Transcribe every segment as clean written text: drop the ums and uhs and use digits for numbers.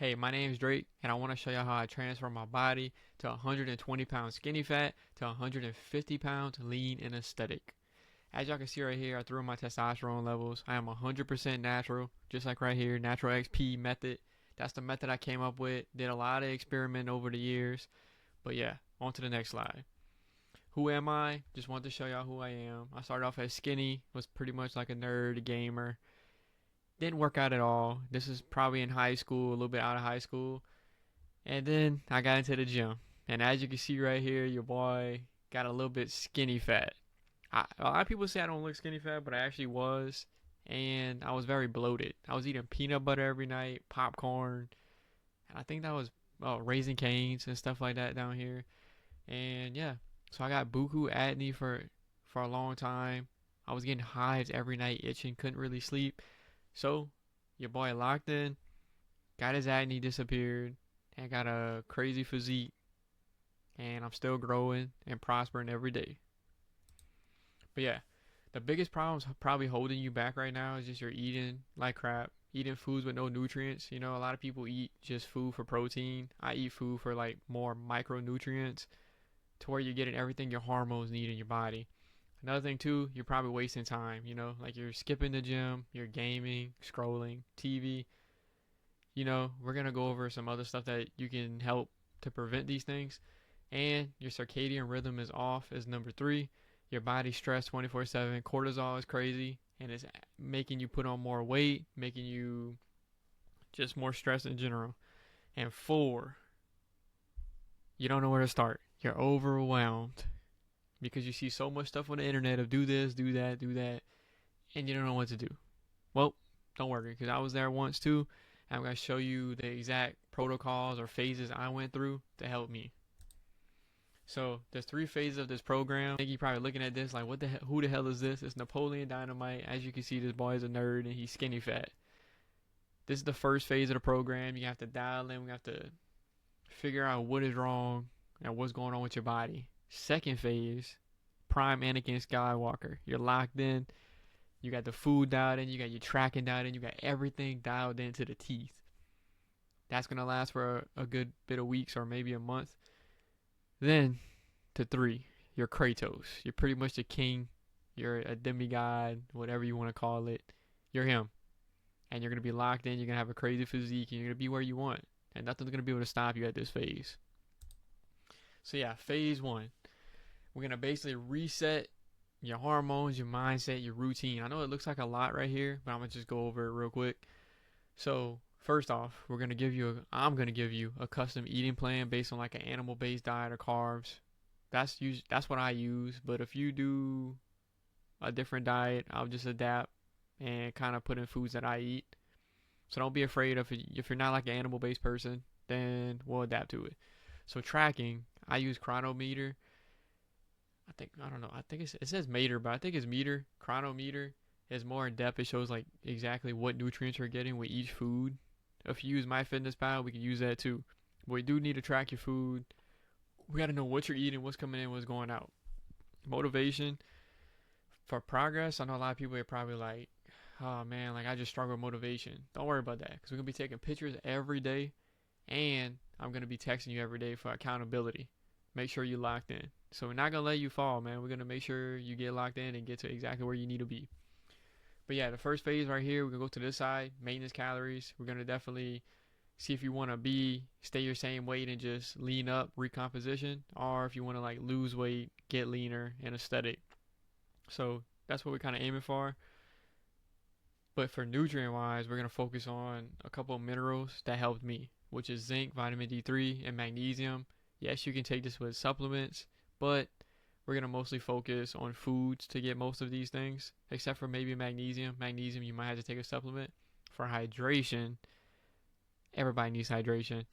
Hey, my name is Drake, and I want to show you how I transfer my body to 120 pounds skinny fat to 150 pounds lean and aesthetic. As y'all can see right here, I threw in my testosterone levels. I am 100% natural, just like right here, natural XP method. That's the method I came up with. Did a lot of experiment over the years. But yeah, on to the next slide. Who am I? Just wanted to show y'all who I am. I started off as skinny, was pretty much like a nerd, a gamer. Didn't work out at all. This is probably in high school, a little bit out of high school. And then I got into the gym. And as you can see right here, your boy got a little bit skinny fat. A lot of people say I don't look skinny fat, but I actually was. And I was very bloated. I was eating peanut butter every night, popcorn. And I think that was Raisin Canes and stuff like that down here. And yeah, so I got buku acne for a long time. I was getting hives every night, itching, couldn't really sleep. So your boy locked in, got his acne disappeared, and got a crazy physique, and I'm still growing and prospering every day. But yeah, the biggest problem is probably holding you back right now is just you're eating like crap, eating foods with no nutrients. You know, a lot of people eat just food for protein. I eat food for like more micronutrients to where you're getting everything your hormones need in your body. Another thing too, you're probably wasting time, like you're skipping the gym, you're gaming, scrolling, TV. We're going to go over some other stuff that you can help to prevent these things. And your circadian rhythm is off is number 3. Your body's stressed 24/7. Cortisol is crazy and it's making you put on more weight, making you just more stressed in general. And 4, you don't know where to start. You're overwhelmed because you see so much stuff on the internet of do this, do that, do that, and you don't know what to do. Well, don't worry, because I was there once too. And I'm going to show you the exact protocols or phases I went through to help me. So there's 3 phases of this program. I think you're probably looking at this like, what the hell, who the hell is this? It's Napoleon Dynamite. As you can see, this boy is a nerd and he's skinny fat. This is the first phase of the program. You have to dial in. We have to figure out what is wrong and what's going on with your body. Second phase, prime Anakin Skywalker. You're locked in. You got the food dialed in, you got your tracking dialed in, you got everything dialed into the teeth. That's going to last for a good bit of weeks or maybe a month. Then to 3, you're Kratos. You're pretty much the king. You're a demigod, whatever you want to call it. You're him. And you're going to be locked in, you're going to have a crazy physique, and you're going to be where you want. And nothing's going to be able to stop you at this phase. So yeah, phase 1. We're going to basically reset your hormones, your mindset, your routine. I know it looks like a lot right here, but I'm gonna just go over it real quick. So first off, I'm gonna give you a custom eating plan based on like an animal-based diet or carbs. That's what I use. But if you do a different diet, I'll just adapt and kind of put in foods that I eat. So don't be afraid if you're not like an animal-based person, then we'll adapt to it. So tracking, I use Chronometer. I don't know. I think it says meter, but I think it's meter. Chronometer is more in depth. It shows like exactly what nutrients you're getting with each food. If you use MyFitnessPal, we can use that too. But we do need to track your food. We got to know what you're eating, what's coming in, what's going out. Motivation for progress. I know a lot of people are probably like, oh man, like I just struggle with motivation. Don't worry about that because we're going to be taking pictures every day and I'm going to be texting you every day for accountability. Make sure you're locked in. So we're not going to let you fall, man. We're going to make sure you get locked in and get to exactly where you need to be. But yeah, the first phase right here, we're going to go to this side, maintenance calories. We're going to definitely see if you want to stay your same weight and just lean up, recomposition, or if you want to like lose weight, get leaner, and aesthetic. So that's what we're kind of aiming for. But for nutrient wise, we're going to focus on a couple of minerals that helped me, which is zinc, vitamin D3, and magnesium. Yes, you can take this with supplements, but we're going to mostly focus on foods to get most of these things, except for maybe magnesium. Magnesium, you might have to take a supplement. For hydration, everybody needs hydration.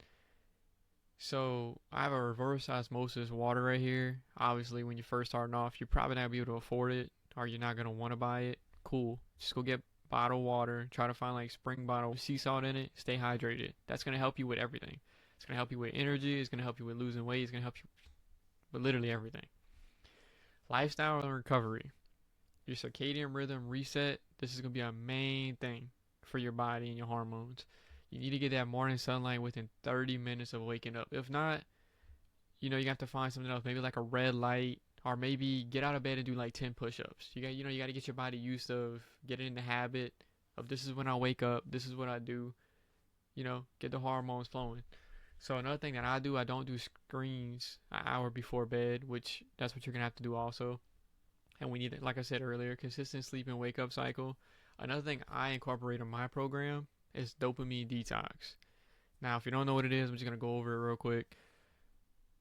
So I have a reverse osmosis water right here. Obviously, when you're first starting off, you're probably not going to be able to afford it, or you're not going to want to buy it. Cool. Just go get bottled water. Try to find like spring bottle, sea salt in it. Stay hydrated. That's going to help you with everything. It's going to help you with energy. It's going to help you with losing weight. It's going to help you with literally everything. Lifestyle and recovery. Your circadian rhythm reset. This is going to be a main thing for your body and your hormones. You need to get that morning sunlight within 30 minutes of waking up. If not, you have to find something else, maybe like a red light, or maybe get out of bed and do like 10 push-ups. You got to get your body used to getting in the habit of this is when I wake up, this is what I do, get the hormones flowing. So another thing that I do, I don't do screens an hour before bed, which that's what you're gonna have to do also. And we need, like I said earlier, consistent sleep and wake up cycle. Another thing I incorporate in my program is dopamine detox. Now, if you don't know what it is, I'm just gonna go over it real quick.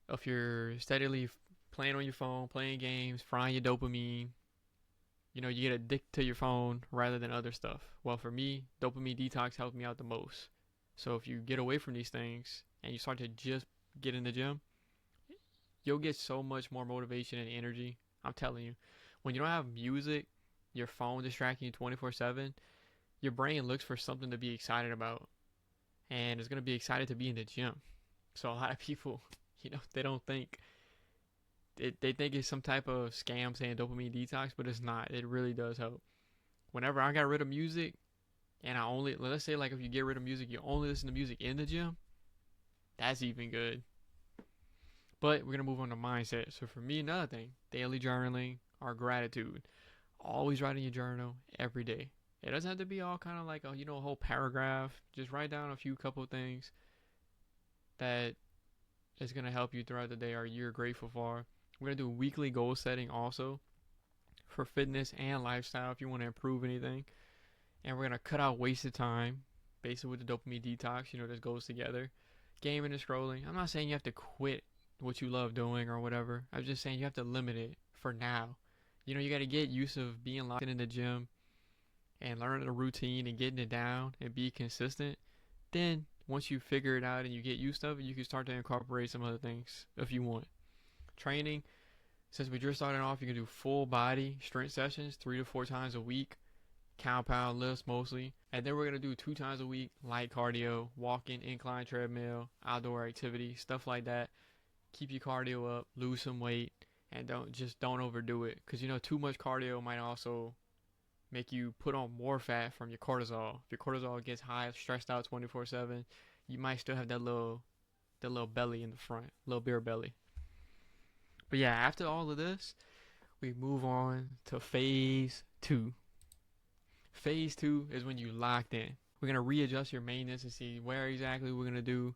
If you're steadily playing on your phone, playing games, frying your dopamine, you get addicted to your phone rather than other stuff. Well, for me, dopamine detox helped me out the most. So if you get away from these things and you start to just get in the gym, you'll get so much more motivation and energy. I'm telling you, when you don't have music, your phone distracting you 24/7, your brain looks for something to be excited about, and it's going to be excited to be in the gym. So a lot of people, they don't think they think it's some type of scam saying dopamine detox, but it's not. It really does help. Whenever I got rid of music, and let's say like if you get rid of music, you only listen to music in the gym, that's even good. But we're going to move on to mindset. So for me, another thing, daily journaling or gratitude. Always write in your journal every day. It doesn't have to be all kind of like a whole paragraph. Just write down a few couple of things that is going to help you throughout the day or you're grateful for. We're going to do weekly goal setting also for fitness and lifestyle if you want to improve anything. And we're going to cut out wasted time, basically with the dopamine detox. This goes together. Gaming and scrolling. I'm not saying you have to quit what you love doing or whatever. I'm just saying you have to limit it for now. You got to get used to being locked in the gym and learning the routine and getting it down and be consistent. Then once you figure it out and you get used to it, you can start to incorporate some other things if you want. Training, since we just started off, you can do full body strength sessions 3 to 4 times a week, compound lifts mostly, and then we're going to do 2 times a week light cardio, walking, incline treadmill, outdoor activity, stuff like that. Keep your cardio up, lose some weight, and don't overdo it, because too much cardio might also make you put on more fat from your cortisol. If your cortisol gets high, stressed out 24/7, you might still have that little belly in the front, little beer belly. But yeah, after all of this, we move on to phase 2. Phase 2 is when you locked in. We're going to readjust your maintenance and see where exactly we're going to do.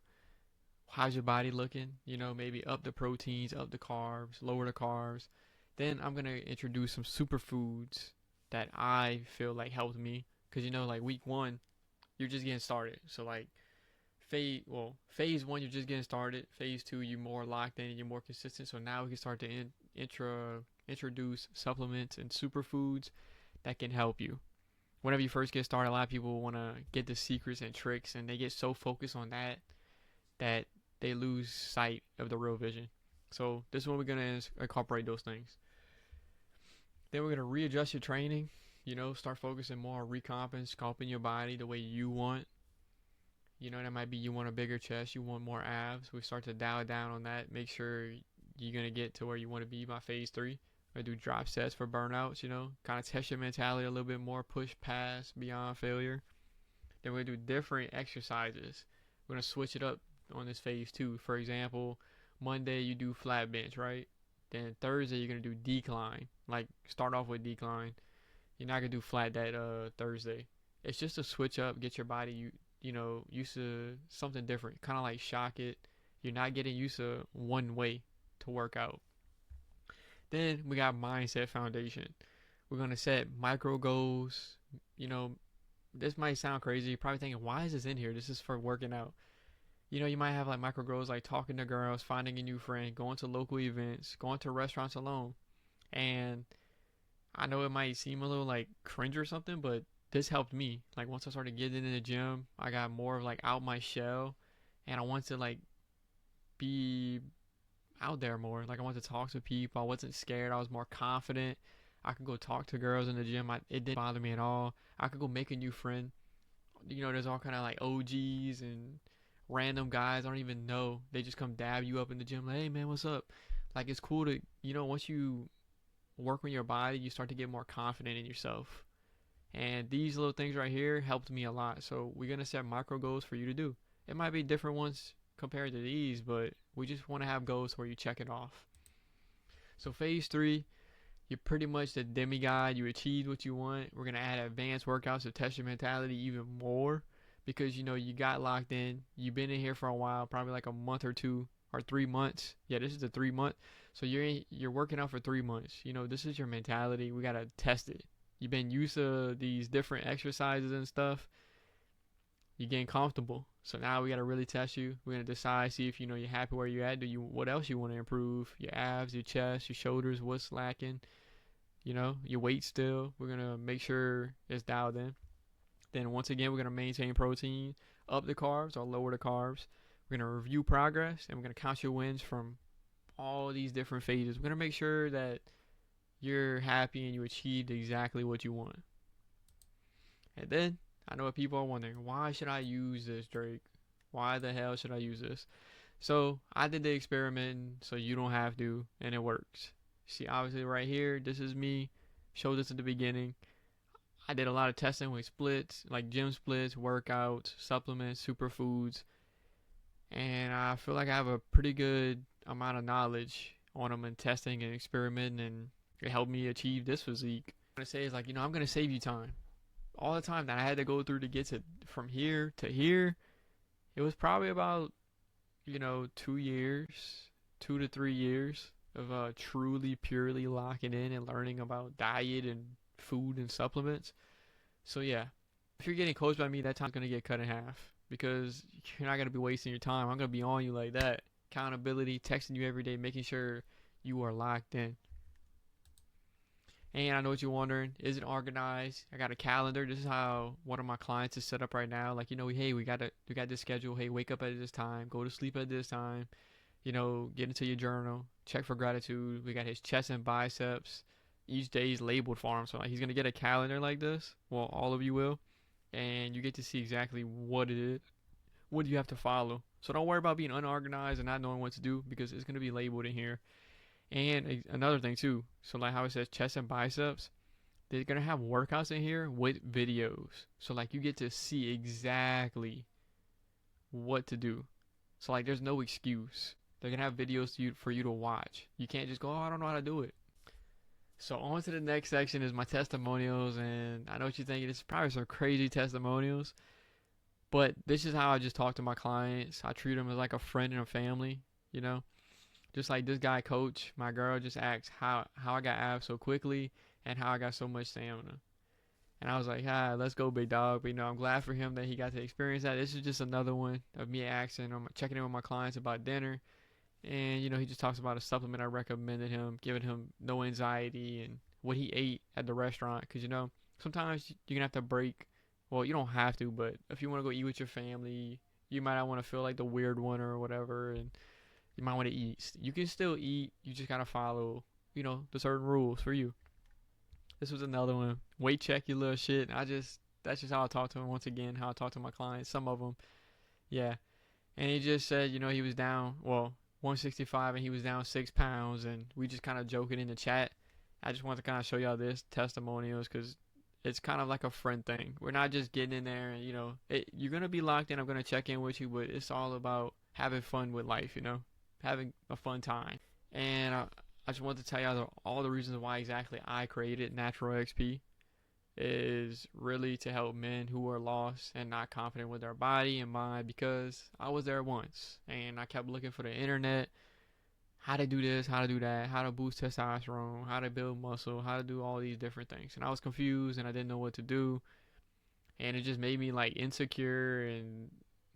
How's your body looking? Maybe up the proteins, up the carbs, lower the carbs. Then I'm going to introduce some superfoods that I feel like helped me. Because, like week 1, you're just getting started. So like phase 1, you're just getting started. Phase 2, you're more locked in and you're more consistent. So now we can start to introduce supplements and superfoods that can help you. Whenever you first get started, a lot of people want to get the secrets and tricks, and they get so focused on that they lose sight of the real vision. So this is when we're going to incorporate those things. Then we're going to readjust your training, start focusing more on recomping, sculpting your body the way you want. That might be you want a bigger chest, you want more abs. We start to dial down on that, make sure you're going to get to where you want to be by phase 3. We're going to do drop sets for burnouts, kind of test your mentality a little bit more, push past beyond failure. Then we're going to do different exercises. We're going to switch it up on this phase 2. For example, Monday you do flat bench, right? Then Thursday you're going to do decline. Like start off with decline. You're not going to do flat that Thursday. It's just a switch up, get your body used to something different. Kind of like shock it. You're not getting used to one way to work out. Then we got mindset foundation. We're going to set micro goals. This might sound crazy. You're probably thinking, why is this in here? This is for working out. You might have like micro goals like talking to girls, finding a new friend, going to local events, going to restaurants alone. And I know it might seem a little like cringe or something, but this helped me. Like once I started getting in the gym, I got more of like out my shell, and I wanted to like be out there more. Like I wanted to talk to people. I wasn't scared. I was more confident. I could go talk to girls in the gym. It didn't bother me at all. I could go make a new friend. There's all kind of like OGs and random guys I don't even know. They just come dab you up in the gym like, hey man, what's up? Like it's cool to, once you work on your body, you start to get more confident in yourself. And these little things right here helped me a lot. So we're going to set micro goals for you to do. It might be different ones compared to these, but we just want to have goals where you check it off. So phase 3, you're pretty much the demigod. You achieved what you want. We're going to add advanced workouts to test your mentality even more because, you got locked in. You've been in here for a while, probably like a month or 2 or 3 months. Yeah, this is the 3 month. So you're working out for 3 months. This is your mentality. We got to test it. You've been used to these different exercises and stuff. You're getting comfortable. So now we got to really test you. We're going to decide, see if you're happy where you're at. What else you want to improve? Your abs, your chest, your shoulders, what's lacking? Your weight still. We're going to make sure it's dialed in. Then once again, we're going to maintain protein, up the carbs or lower the carbs. We're going to review progress, and we're going to count your wins from all these different phases. We're going to make sure that you're happy and you achieved exactly what you want. And then, I know what people are wondering, why should I use this, Drake? Why the hell should I use this? So, I did the experiment so you don't have to, and it works. See, obviously right here, this is me. Showed this at the beginning. I did a lot of testing with splits, like gym splits, workouts, supplements, superfoods. And I feel like I have a pretty good amount of knowledge on them and testing and experimenting, and it helped me achieve this physique. What I'm going to say is I'm going to save you time. All the time that I had to go through to get from here to here, it was probably about, 2 years, 2 to 3 years of truly, purely locking in and learning about diet and food and supplements. So yeah, if you're getting coached by me, that time's going to get cut in half because you're not going to be wasting your time. I'm going to be on you like that. Accountability, texting you every day, making sure you are locked in. And I know what you're wondering, is it organized? I got a calendar. This is how one of my clients is set up right now. Hey, we got this schedule. Hey, wake up at this time, go to sleep at this time. Get into your journal, check for gratitude. We got his chest and biceps. Each day is labeled for him. So he's going to get a calendar like this. Well, all of you will. And you get to see exactly what it is. What do you have to follow? So don't worry about being unorganized and not knowing what to do because it's going to be labeled in here. And another thing too. So how it says chest and biceps, they're going to have workouts in here with videos. So you get to see exactly what to do. So there's no excuse. They're going to have videos for you to watch. You can't just go, oh, I don't know how to do it. So on to the next section is my testimonials, and I know what you're thinking. It's probably some crazy testimonials, but this is how I just talk to my clients. I treat them as like a friend and a family, Just like this guy, Coach, my girl just asked how I got abs so quickly and how I got so much stamina. And I was like, let's go, big dog. But, I'm glad for him that he got to experience that. This is just another one of me asking, checking in with my clients about dinner. And, he just talks about a supplement I recommended him, giving him no anxiety and what he ate at the restaurant. Because, sometimes you're going to have to break. Well, you don't have to, but if you want to go eat with your family, you might not want to feel like the weird one or whatever. And you might want to eat. You can still eat. You just got to follow, the certain rules for you. This was another one. Weight check your little shit. That's just how I talk to him once again, how I talk to my clients. Some of them. Yeah. And he just said, he was down, 165 and he was down 6 pounds, and we just kind of joking in the chat. I just wanted to kind of show y'all this testimonials because it's kind of like a friend thing. We're not just getting in there and, you're going to be locked in. I'm going to check in with you, but it's all about having fun with life, having a fun time. And I just wanted to tell y'all all the reasons why exactly I created Natural XP is really to help men who are lost and not confident with their body and mind, because I was there once and I kept looking for the internet, how to do this, how to do that, how to boost testosterone, how to build muscle, how to do all these different things. And I was confused and I didn't know what to do. And it just made me insecure and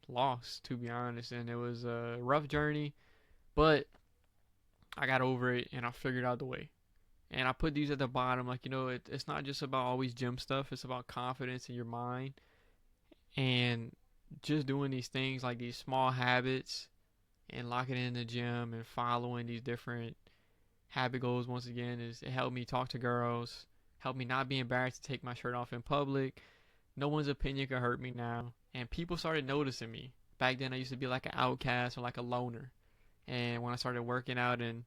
lost, to be honest. And it was a rough journey, but I got over it and I figured out the way. And I put these at the bottom, it's not just about always gym stuff. It's about confidence in your mind and just doing these things, like these small habits, and locking in the gym and following these different habit goals. Once again, it helped me talk to girls, helped me not be embarrassed to take my shirt off in public. No one's opinion could hurt me now. And people started noticing me. Back then, I used to be like an outcast or like a loner. And when I started working out and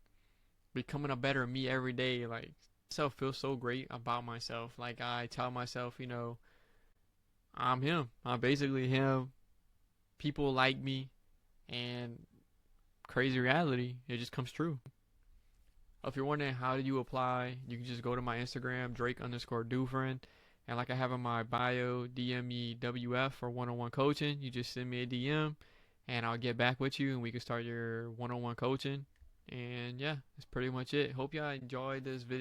becoming a better me every day, Self feel so great about myself. Like I tell myself, I'm him. I'm basically him. People like me, and crazy reality, it just comes true. If you're wondering how do you apply, you can just go to my Instagram, Drake_Dufresne. And like I have in my bio, DM me WF for one-on-one coaching. You just send me a DM and I'll get back with you and we can start your one-on-one coaching. And yeah, that's pretty much it. Hope y'all enjoyed this video.